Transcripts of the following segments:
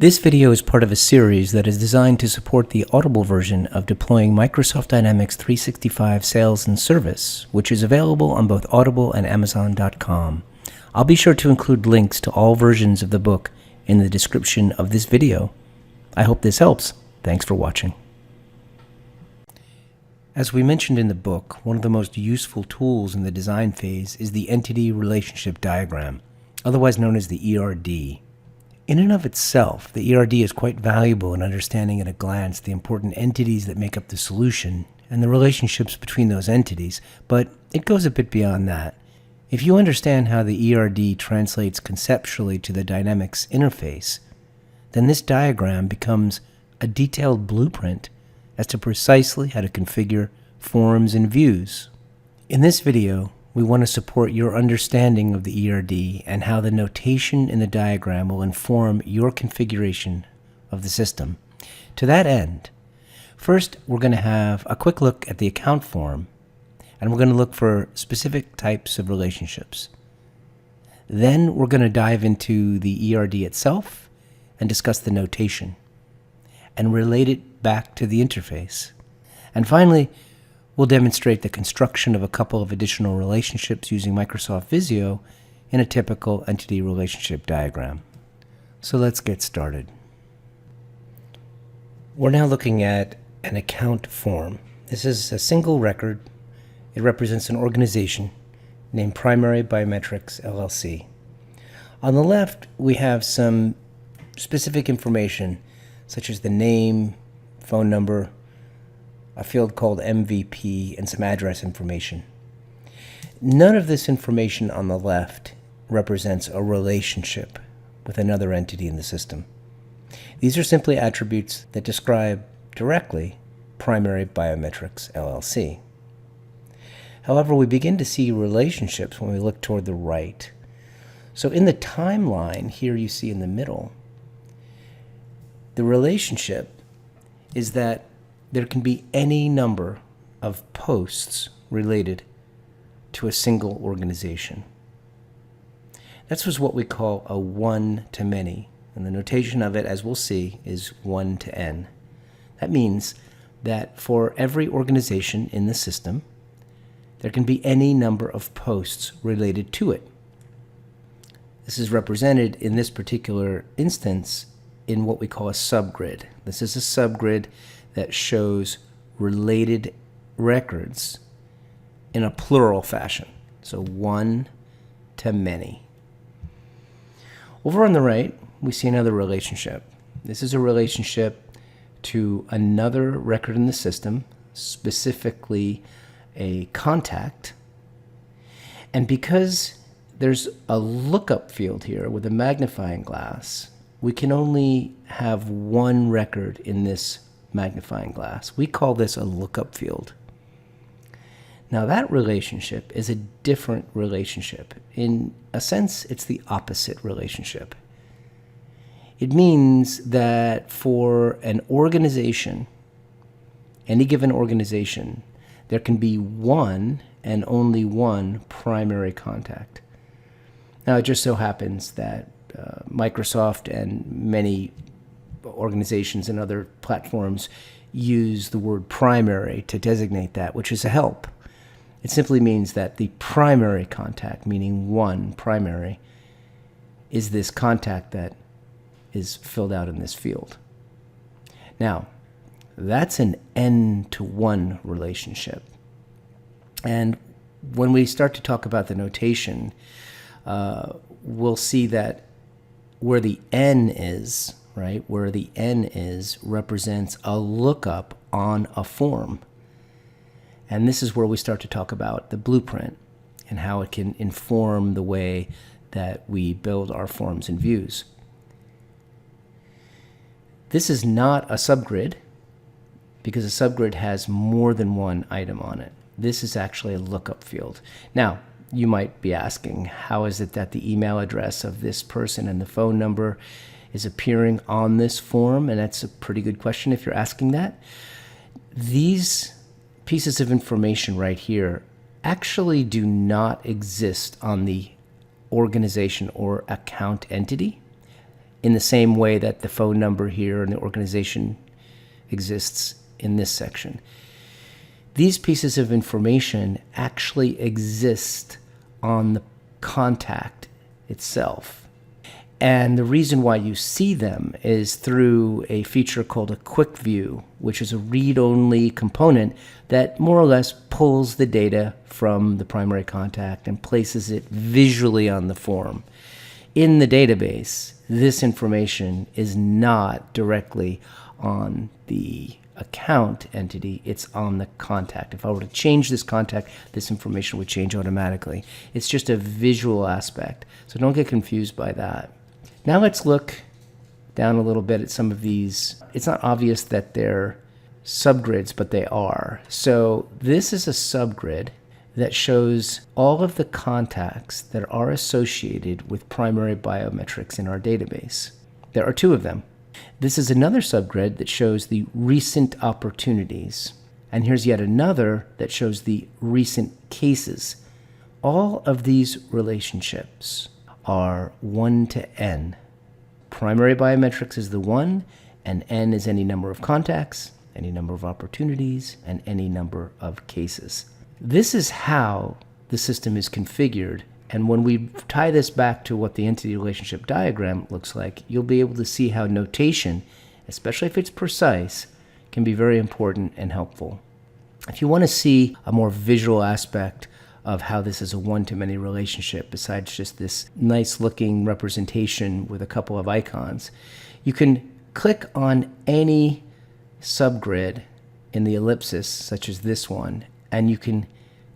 This video is part of a series that is designed to support the Audible version of deploying Microsoft Dynamics 365 Sales and Service, which is available on both Audible and Amazon.com. I'll be sure to include links to all versions of the book in the description of this video. I hope this helps. Thanks for watching. As we mentioned in the book, one of the most useful tools in the design phase is the Entity Relationship Diagram, otherwise known as the ERD. In and of itself, the ERD is quite valuable in understanding at a glance the important entities that make up the solution and the relationships between those entities, but it goes a bit beyond that. If you understand how the ERD translates conceptually to the Dynamics interface, then this diagram becomes a detailed blueprint as to precisely how to configure forms and views. In this video, we want to support your understanding of the ERD and how the notation in the diagram will inform your configuration of the system. To that end, first we're going to have a quick look at the account form, and we're going to look for specific types of relationships. Then we're going to dive into the ERD itself and discuss the notation and relate it back to the interface. And finally, we'll demonstrate the construction of a couple of additional relationships using Microsoft Visio in a typical entity relationship diagram. So let's get started. We're now looking at an account form. This is a single record. It represents an organization named Primary Biometrics LLC. On the left, we have some specific information, such as the name, phone number, a field called MVP, and some address information. None of this information on the left represents a relationship with another entity in the system. These are simply attributes that describe directly Primary Biometrics LLC. However, we begin to see relationships when we look toward the right. So in the timeline here you see in the middle, the relationship is that there can be any number of posts related to a single organization. That's what we call a one-to-many, and the notation of it, as we'll see, is 1 to n. That means that for every organization in the system, there can be any number of posts related to it. This is represented in this particular instance in what we call a subgrid. This is a subgrid that shows related records in a plural fashion. So one to many. Over on the right, we see another relationship. This is a relationship to another record in the system, specifically a contact. And because there's a lookup field here with a magnifying glass, we can only have one record in this magnifying glass. We call this a lookup field. Now that relationship is a different relationship. In a sense, it's the opposite relationship. It means that for an organization, any given organization, there can be one and only one primary contact. Now it just so happens that Microsoft and many organizations and other platforms use the word primary to designate that, which is a help. It simply means that the primary contact, meaning one primary, is this contact that is filled out in this field. Now, that's an n-to-1 relationship. And when we start to talk about the notation, we'll see that where the n is, right, where the n is represents a lookup on a form. And this is where we start to talk about the blueprint and how it can inform the way that we build our forms and views. This is not a subgrid because a subgrid has more than one item on it. This is actually a lookup field. Now, you might be asking, how is it that the email address of this person and the phone number is appearing on this form? And that's a pretty good question if you're asking that. These pieces of information right here actually do not exist on the organization or account entity. in the same way that the phone number here and the organization exists in this section. These pieces of information actually exist on the contact itself. And the reason why you see them is through a feature called a quick view, which is a read-only component that more or less pulls the data from the primary contact and places it visually on the form. In the database, this information is not directly on the account entity, it's on the contact. If I were to change this contact, this information would change automatically. It's just a visual aspect, so don't get confused by that. Now let's look down a little bit at some of these. It's not obvious that they're subgrids, but they are. So this is a subgrid that shows all of the contacts that are associated with primary biometrics in our database. There are 2 of them. This is another subgrid that shows the recent opportunities. And here's yet another that shows the recent cases. All of these relationships are 1 to n. Primary biometrics is the 1, and n is any number of contacts, any number of opportunities, and any number of cases. This is how the system is configured, and when we tie this back to what the entity relationship diagram looks like, you'll be able to see how notation, especially if it's precise, can be very important and helpful. If you want to see a more visual aspect of how this is a one-to-many relationship, besides just this nice-looking representation with a couple of icons, you can click on any subgrid in the ellipsis, such as this one, and you can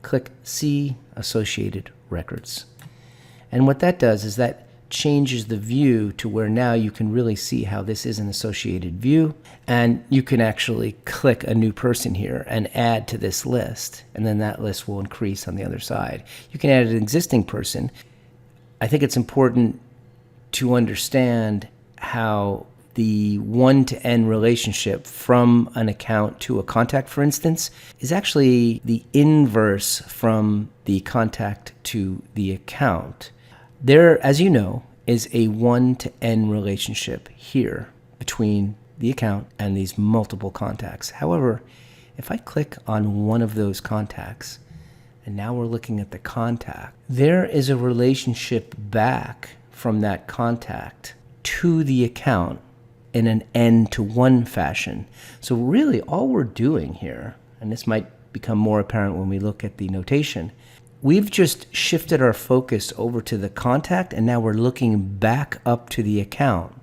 click See Associated Records. And what that does is that changes the view to where now you can really see how this is an associated view, and you can actually click a new person here and add to this list, and then that list will increase on the other side. You can add an existing person. I think it's important to understand how the 1 to n relationship from an account to a contact, for instance, is actually the inverse from the contact to the account. There, as you know, is a 1 to n relationship here between the account and these multiple contacts. However, if I click on one of those contacts, and now we're looking at the contact, there is a relationship back from that contact to the account in an n to 1 fashion. So really all we're doing here, and this might become more apparent when we look at the notation, we've just shifted our focus over to the contact, and now we're looking back up to the account.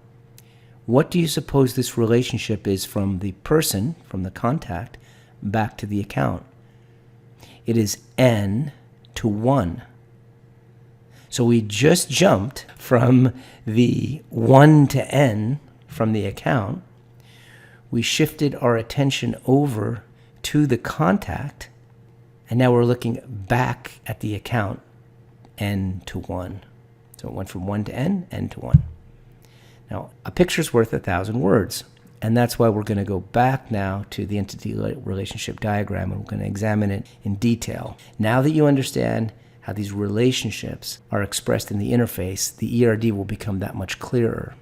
What do you suppose this relationship is from the person, from the contact, back to the account? It is n to 1. So we just jumped from the 1 to n from the account. We shifted our attention over to the contact, and now we're looking back at the account, n to 1. So it went from 1 to n to 1. Now, a picture's worth 1,000 words, and that's why we're going to go back now to the entity relationship diagram, and we're going to examine it in detail. Now that you understand how these relationships are expressed in the interface, the ERD will become that much clearer.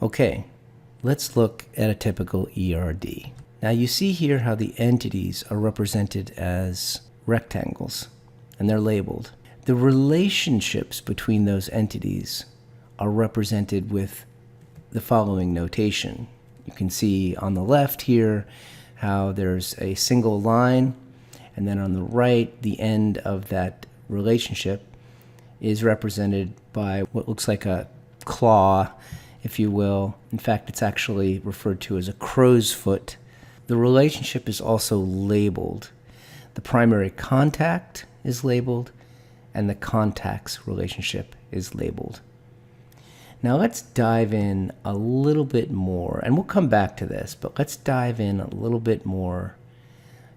Okay, let's look at a typical ERD. Now you see here how the entities are represented as rectangles, and they're labeled. The relationships between those entities are represented with the following notation. You can see on the left here how there's a single line, and then on the right, the end of that relationship is represented by what looks like a claw, if you will. In fact, it's actually referred to as a crow's foot. The relationship is also labeled. The primary contact is labeled, and the contacts relationship is labeled. Now let's dive in a little bit more, and we'll come back to this, but let's dive in a little bit more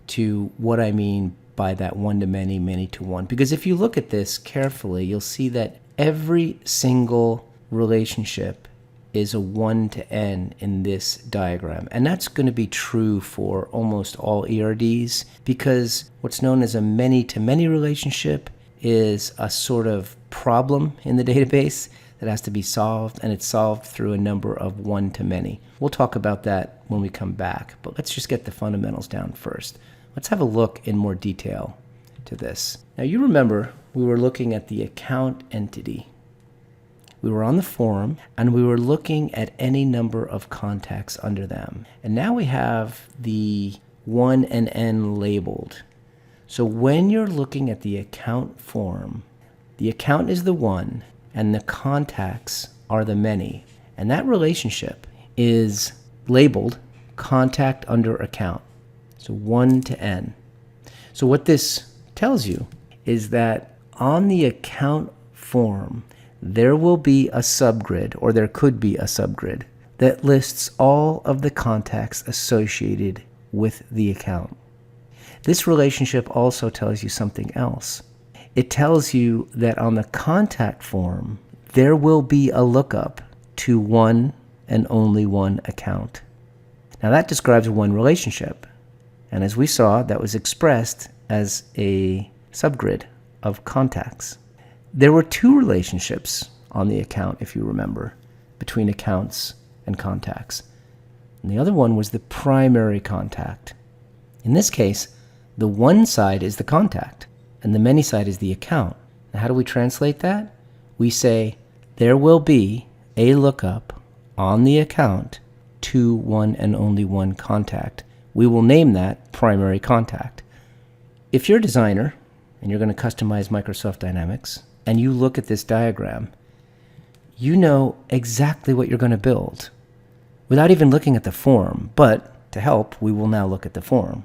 to what I mean by that 1 to many, many to 1. Because if you look at this carefully, you'll see that every single relationship is a 1 to n in this diagram. And that's going to be true for almost all ERDs, because what's known as a many to many relationship is a sort of problem in the database that has to be solved, and it's solved through a number of one-to-many. We'll talk about that when we come back, but let's just get the fundamentals down first. Let's have a look in more detail to this. Now, you remember we were looking at the account entity. We were on the form, and we were looking at any number of contacts under them. And now we have the 1 and n labeled. So when you're looking at the account form, the account is the 1, and the contacts are the many. And that relationship is labeled contact under account. So 1 to n. So what this tells you is that on the account form, there will be a subgrid, or there could be a subgrid, that lists all of the contacts associated with the account. This relationship also tells you something else. It tells you that on the contact form, there will be a lookup to one and only one account. Now that describes one relationship. And as we saw, that was expressed as a subgrid of contacts. There were two relationships on the account, if you remember, between accounts and contacts. And the other one was the primary contact. In this case, the one side is the contact, and the many side is the account. Now, how do we translate that? We say, there will be a lookup on the account to one and only one contact. We will name that primary contact. If you're a designer, and you're going to customize Microsoft Dynamics, and you look at this diagram, you know exactly what you're going to build without even looking at the form. But to help, we will now look at the form.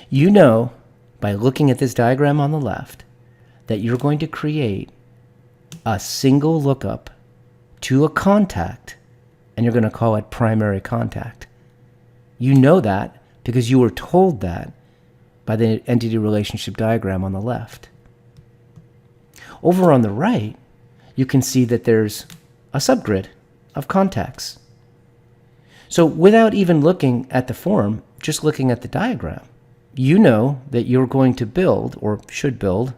You know, by looking at this diagram on the left, that you're going to create a single lookup to a contact, and you're going to call it primary contact. You know that because you were told that by the entity relationship diagram on the left. Over on the right, you can see that there's a subgrid of contacts. So without even looking at the form, just looking at the diagram, you know that you're going to build, or should build,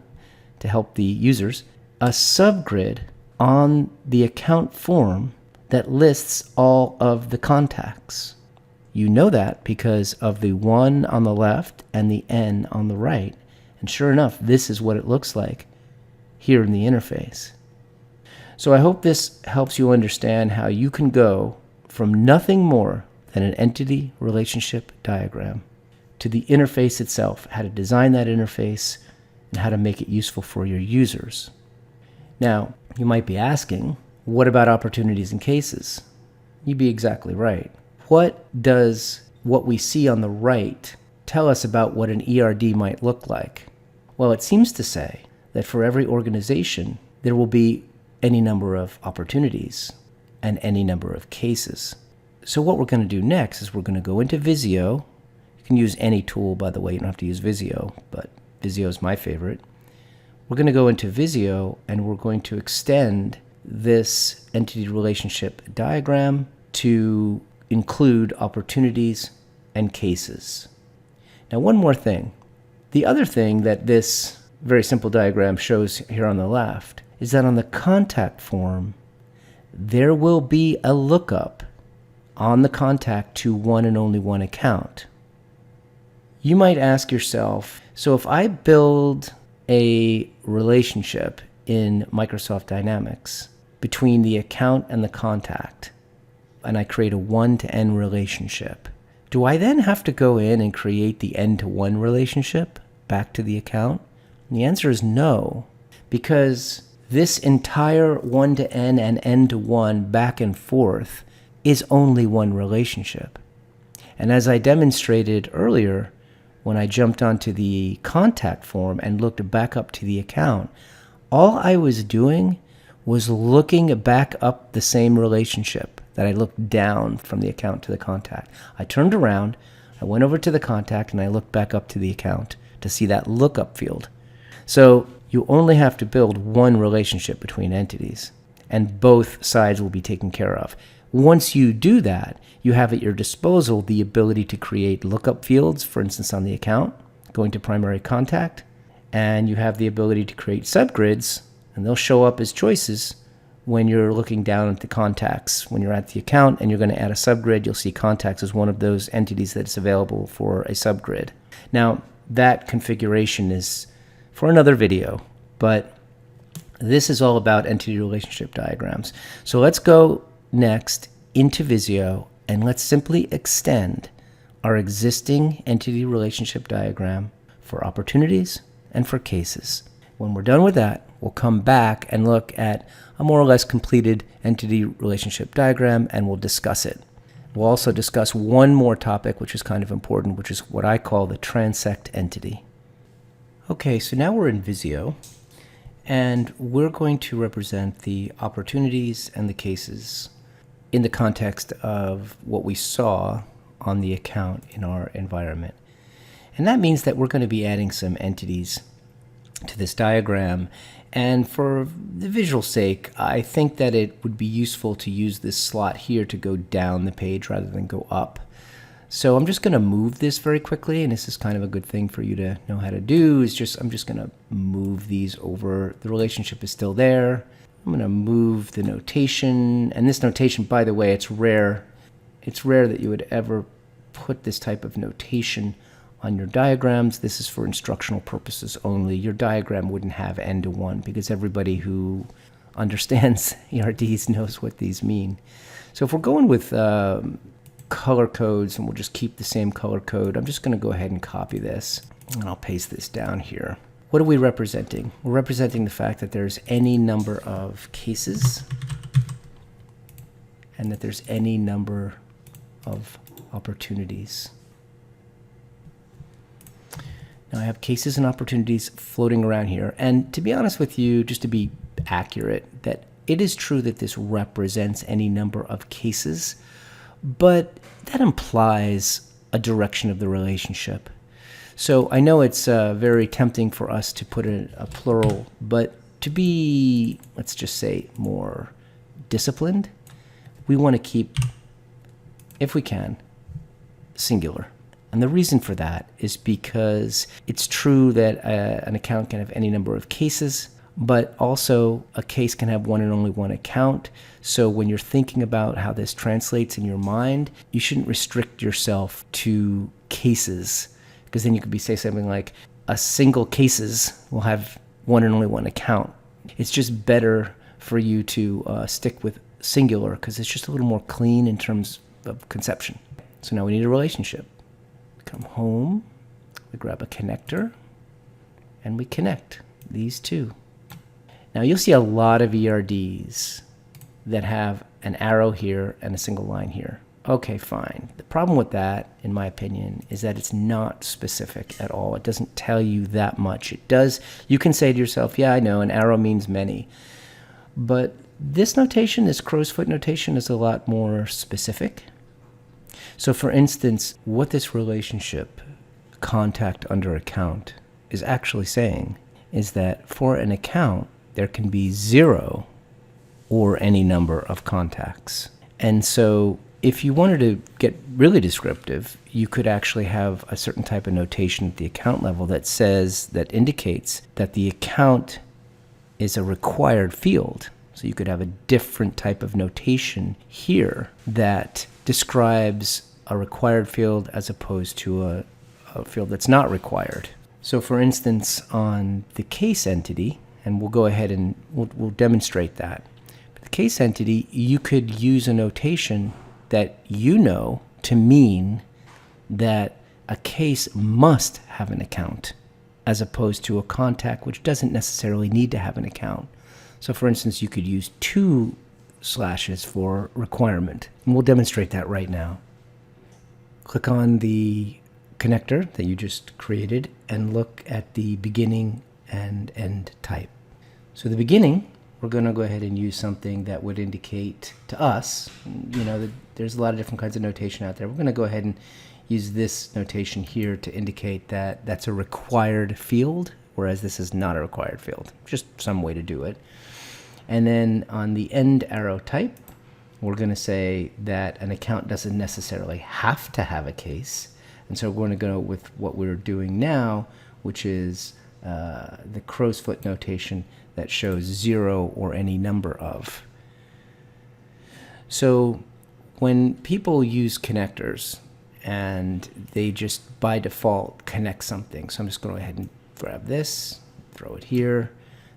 to help the users, a subgrid on the account form that lists all of the contacts. You know that because of the 1 on the left and the n on the right. And sure enough, this is what it looks like here in the interface. So I hope this helps you understand how you can go from nothing more than an entity relationship diagram to the interface itself, how to design that interface, and how to make it useful for your users. Now, you might be asking, what about opportunities and cases? You'd be exactly right. What does what we see on the right tell us about what an ERD might look like? Well, it seems to say that for every organization, there will be any number of opportunities and any number of cases. So what we're going to do next is we're going to go into Visio. You can use any tool, by the way. You don't have to use Visio, but Visio is my favorite. We're going to go into Visio, and we're going to extend this entity relationship diagram to include opportunities and cases. Now, one more thing. The other thing that this very simple diagram shows here on the left is that on the contact form, there will be a lookup on the contact to one and only one account. You might ask yourself, so if I build a relationship in Microsoft Dynamics between the account and the contact, and I create a 1 to n relationship, do I then have to go in and create the n to 1 relationship back to the account? And the answer is no, because this entire 1 to n and n to 1 back and forth is only one relationship. And as I demonstrated earlier, when I jumped onto the contact form and looked back up to the account, all I was doing was looking back up the same relationship that I looked down from the account to the contact. I turned around, I went over to the contact, and I looked back up to the account to see that lookup field. So you only have to build one relationship between entities, and both sides will be taken care of. Once you do that, you have at your disposal the ability to create lookup fields, for instance, on the account, going to primary contact, and you have the ability to create subgrids, and they'll show up as choices when you're looking down at the contacts. When you're at the account and you're going to add a subgrid, you'll see contacts as one of those entities that's available for a subgrid. Now, that configuration is for another video, but this is all about entity relationship diagrams. So let's go next into Visio and let's simply extend our existing entity relationship diagram for opportunities and for cases. When we're done with that, we'll come back and look at a more or less completed entity relationship diagram and we'll discuss it. We'll also discuss one more topic, which is kind of important, which is what I call the Transact Entity. Okay, so now we're in Visio, and we're going to represent the opportunities and the cases in the context of what we saw on the account in our environment. And that means that we're going to be adding some entities to this diagram. And for the visual sake, I think that it would be useful to use this slot here to go down the page rather than go up. So I'm just going to move this very quickly, and this is kind of a good thing for you to know how to do. I'm just going to move these over. The relationship is still there. I'm going to move the notation, and this notation, by the way, it's rare. It's rare that you would ever put this type of notation on your diagrams. This is for instructional purposes only. Your diagram wouldn't have n to 1 because everybody who understands ERDs knows what these mean. So if we're going with color codes, and we'll just keep the same color code, I'm just going to go ahead and copy this, and I'll paste this down here. What are we representing? We're representing the fact that there's any number of cases and that there's any number of opportunities. Now I have cases and opportunities floating around here, and to be honest with you, just to be accurate, that it is true that this represents any number of cases, but that implies a direction of the relationship. So I know it's very tempting for us to put a plural, but to be, let's just say, more disciplined, we want to keep, if we can, singular. And the reason for that is because it's true that an account can have any number of cases, but also a case can have one and only one account. So when you're thinking about how this translates in your mind, you shouldn't restrict yourself to cases, because then you could say something like a single cases will have one and only one account. It's just better for you to stick with singular because it's just a little more clean in terms of conception. So now we need a relationship. We come home, we grab a connector, and we connect these two. Now you'll see a lot of ERDs that have an arrow here and a single line here. Okay, fine. The problem with that, in my opinion, is that it's not specific at all. It doesn't tell you that much. It does, you can say to yourself, yeah, I know, an arrow means many. But this notation, this crow's foot notation, is a lot more specific. So for instance, what this relationship, contact under account, is actually saying is that for an account, there can be 0 or any number of contacts. And so if you wanted to get really descriptive, you could actually have a certain type of notation at the account level that indicates that the account is a required field. So you could have a different type of notation here that describes a required field as opposed to a field that's not required. So for instance, on the case entity, and we'll go ahead and we'll demonstrate that. For the case entity, you could use a notation that you know to mean that a case must have an account, as opposed to a contact which doesn't necessarily need to have an account. So for instance, you could use 2 slashes for requirement. And we'll demonstrate that right now. Click on the connector that you just created and look at the beginning and end type. So the beginning, we're going to go ahead and use something that would indicate to us, that there's a lot of different kinds of notation out there. We're going to go ahead and use this notation here to indicate that that's a required field, whereas this is not a required field. Just some way to do it. And then on the end arrow type, we're going to say that an account doesn't necessarily have to have a case. And so we're going to go with what we're doing now, which is the crow's foot notation that shows 0 or any number of. So when people use connectors and they just by default connect something, so I'm just going to go ahead and grab this, throw it here,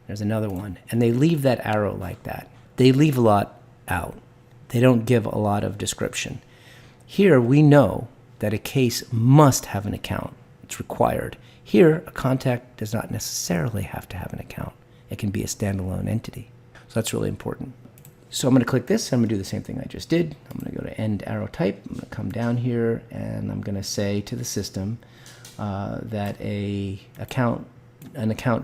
there's another one, and they leave that arrow like that. They leave a lot out. They don't give a lot of description. Here we know that a case must have an account. It's required. Here, a contact does not necessarily have to have an account. It can be a standalone entity. So that's really important. So I'm going to click this. I'm going to do the same thing I just did. I'm going to go to end arrow type. I'm going to come down here, and I'm going to say to the system that an account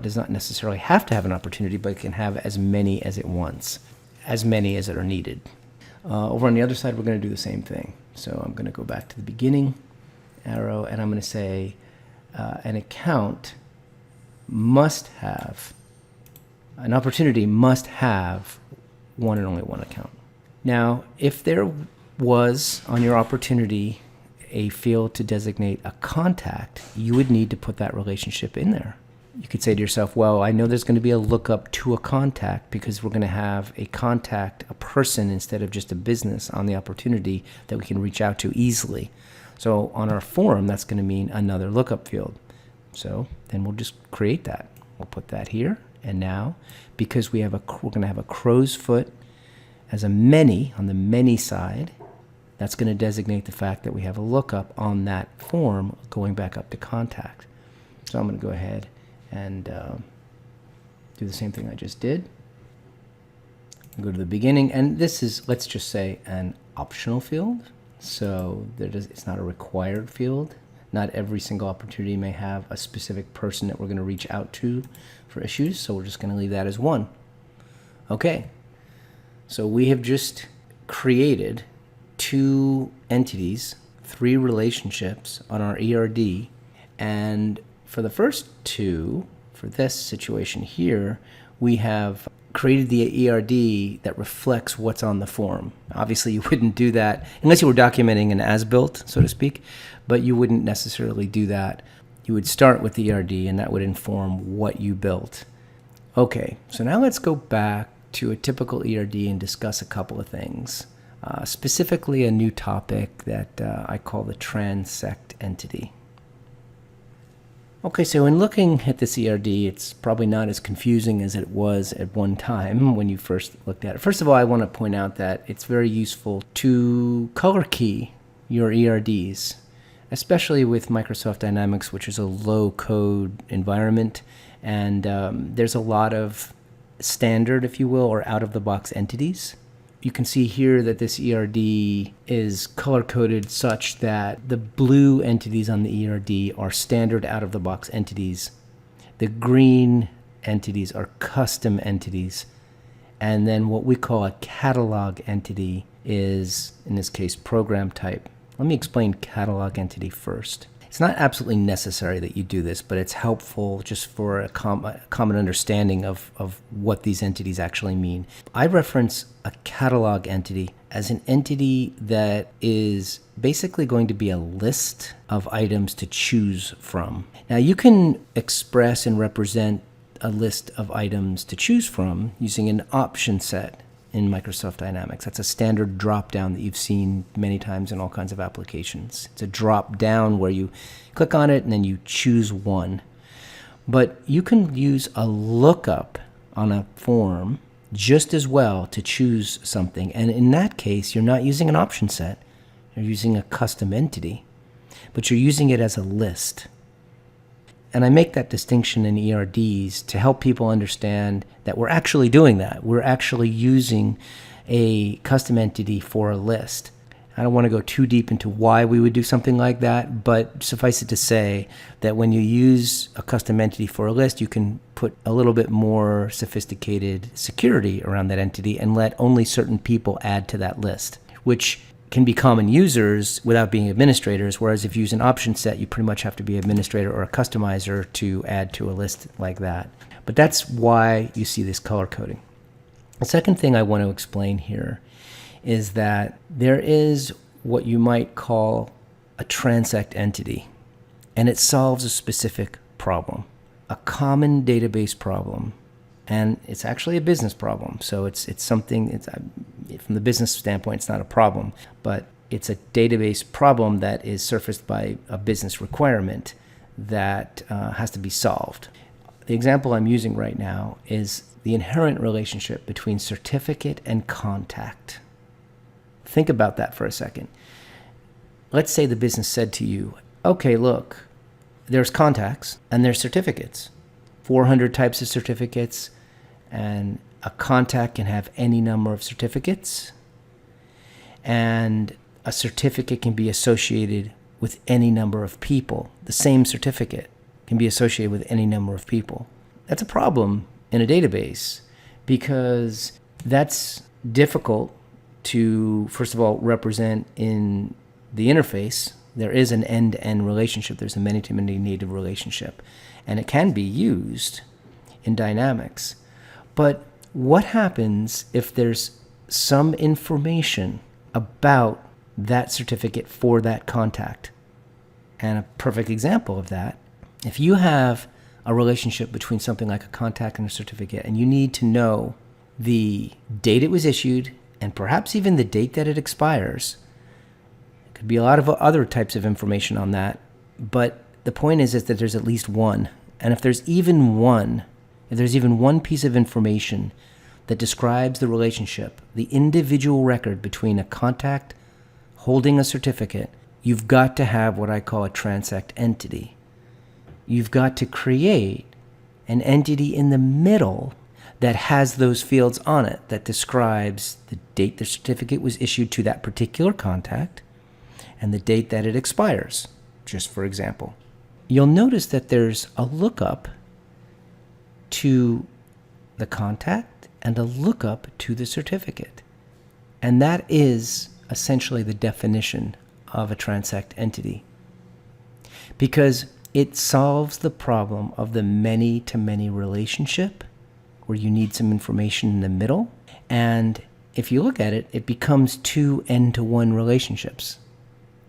does not necessarily have to have an opportunity, but it can have as many as it wants, as many as it are needed. Over on the other side, we're going to do the same thing. So I'm going to go back to the beginning arrow, and I'm going to say an account must have, an opportunity must have one and only one account. Now, if there was on your opportunity a field to designate a contact, you would need to put that relationship in there. You could say to yourself, well, I know there's going to be a lookup to a contact because we're going to have a contact, a person, instead of just a business on the opportunity that we can reach out to easily. So on our form, that's going to mean another lookup field. So then we'll just create that. We'll put that here. And now, because we're going to have a crow's foot as a many on the many side, that's going to designate the fact that we have a lookup on that form going back up to contact. So I'm going to go ahead and do the same thing I just did. Go to the beginning, and this is, let's just say, an optional field. So it's not a required field. Not every single opportunity may have a specific person that we're going to reach out to for issues, so we're just going to leave that as one. Okay, so we have just created 2 entities, 3 relationships on our ERD, and for the first 2, for this situation here, we have created the ERD that reflects what's on the form. Obviously, you wouldn't do that unless you were documenting an as-built, so to speak, but you wouldn't necessarily do that. You would start with the ERD, and that would inform what you built. Okay, so now let's go back to a typical ERD and discuss a couple of things, specifically a new topic that I call the Transact Entity. Okay, so in looking at this ERD, it's probably not as confusing as it was at one time when you first looked at it. First of all, I want to point out that it's very useful to color key your ERDs, especially with Microsoft Dynamics, which is a low-code environment, and there's a lot of standard, if you will, or out-of-the-box entities. You can see here that this ERD is color-coded such that the blue entities on the ERD are standard out-of-the-box entities. The green entities are custom entities. And then what we call a catalog entity is, in this case, program type. Let me explain catalog entity first. It's not absolutely necessary that you do this, but it's helpful just for a common understanding of what these entities actually mean. I reference a catalog entity as an entity that is basically going to be a list of items to choose from. Now, you can express and represent a list of items to choose from using an option set in Microsoft Dynamics. That's a standard drop-down that you've seen many times in all kinds of applications. It's a drop-down where you click on it and then you choose one. But you can use a lookup on a form just as well to choose something. And in that case, you're not using an option set. You're using a custom entity, but you're using it as a list. And I make that distinction in ERDs to help people understand that we're actually doing that. We're actually using a custom entity for a list. I don't want to go too deep into why we would do something like that, but suffice it to say that when you use a custom entity for a list, you can put a little bit more sophisticated security around that entity and let only certain people add to that list, which can be common users without being administrators, whereas if you use an option set, you pretty much have to be an administrator or a customizer to add to a list like that. But that's why you see this color coding. The second thing I want to explain here is that there is what you might call a Transact Entity, and it solves a specific problem, a common database problem And it's actually a business problem. So it's something, from the business standpoint, it's not a problem, but it's a database problem that is surfaced by a business requirement that has to be solved. The example I'm using right now is the inherent relationship between certificate and contact. Think about that for a second. Let's say the business said to you, okay, look, there's contacts and there's certificates, 400 types of certificates, and a contact can have any number of certificates, and a certificate can be associated with any number of people. The same certificate can be associated with any number of people. That's a problem in a database because that's difficult to, first of all, represent in the interface. There is an end-to-end relationship. There's a many-to-many native relationship, and it can be used in Dynamics. But what happens if there's some information about that certificate for that contact? And a perfect example of that, if you have a relationship between something like a contact and a certificate, and you need to know the date it was issued and perhaps even the date that it expires, it could be a lot of other types of information on that, but the point is that there's at least one. And if there's even one piece of information that describes the relationship, the individual record between a contact holding a certificate, you've got to have what I call a Transact Entity. You've got to create an entity in the middle that has those fields on it that describes the date the certificate was issued to that particular contact and the date that it expires, just for example. You'll notice that there's a lookup to the contact and a lookup to the certificate. And that is essentially the definition of a Transact Entity, because it solves the problem of the many-to-many relationship where you need some information in the middle. And if you look at it, it becomes two n-to-one relationships.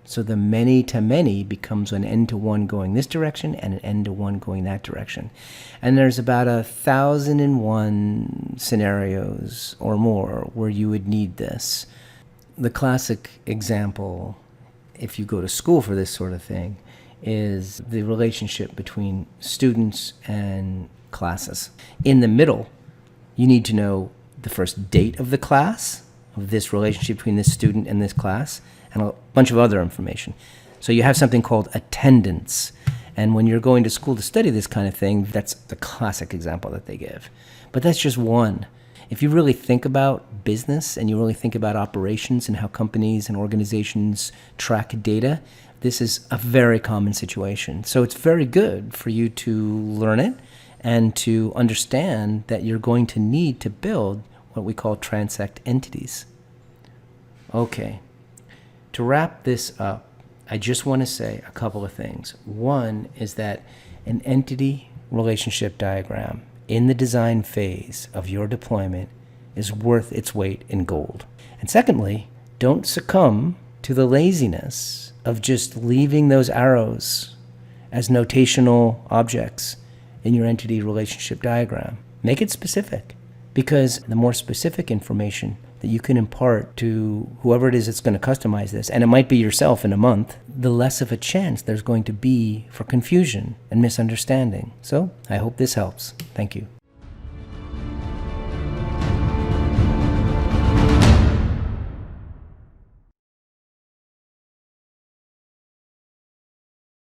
So the many-to-many becomes an n-to-one going this direction and an n-to-one going that direction. And there's about 1,001 scenarios or more where you would need this. The classic example, if you go to school for this sort of thing, is the relationship between students and classes. In the middle, you need to know the first date of the class, of this relationship between this student and this class, and a bunch of other information. So you have something called attendance. And when you're going to school to study this kind of thing, that's the classic example that they give. But that's just one. If you really think about business and you really think about operations and how companies and organizations track data, this is a very common situation. So it's very good for you to learn it and to understand that you're going to need to build what we call Transact Entities. Okay. To wrap this up, I just want to say a couple of things. One is that an entity relationship diagram in the design phase of your deployment is worth its weight in gold. And secondly, don't succumb to the laziness of just leaving those arrows as notational objects in your entity relationship diagram. Make it specific, because the more specific information that you can impart to whoever it is that's going to customize this, and it might be yourself in a month, the less of a chance there's going to be for confusion and misunderstanding. So I hope this helps. Thank you.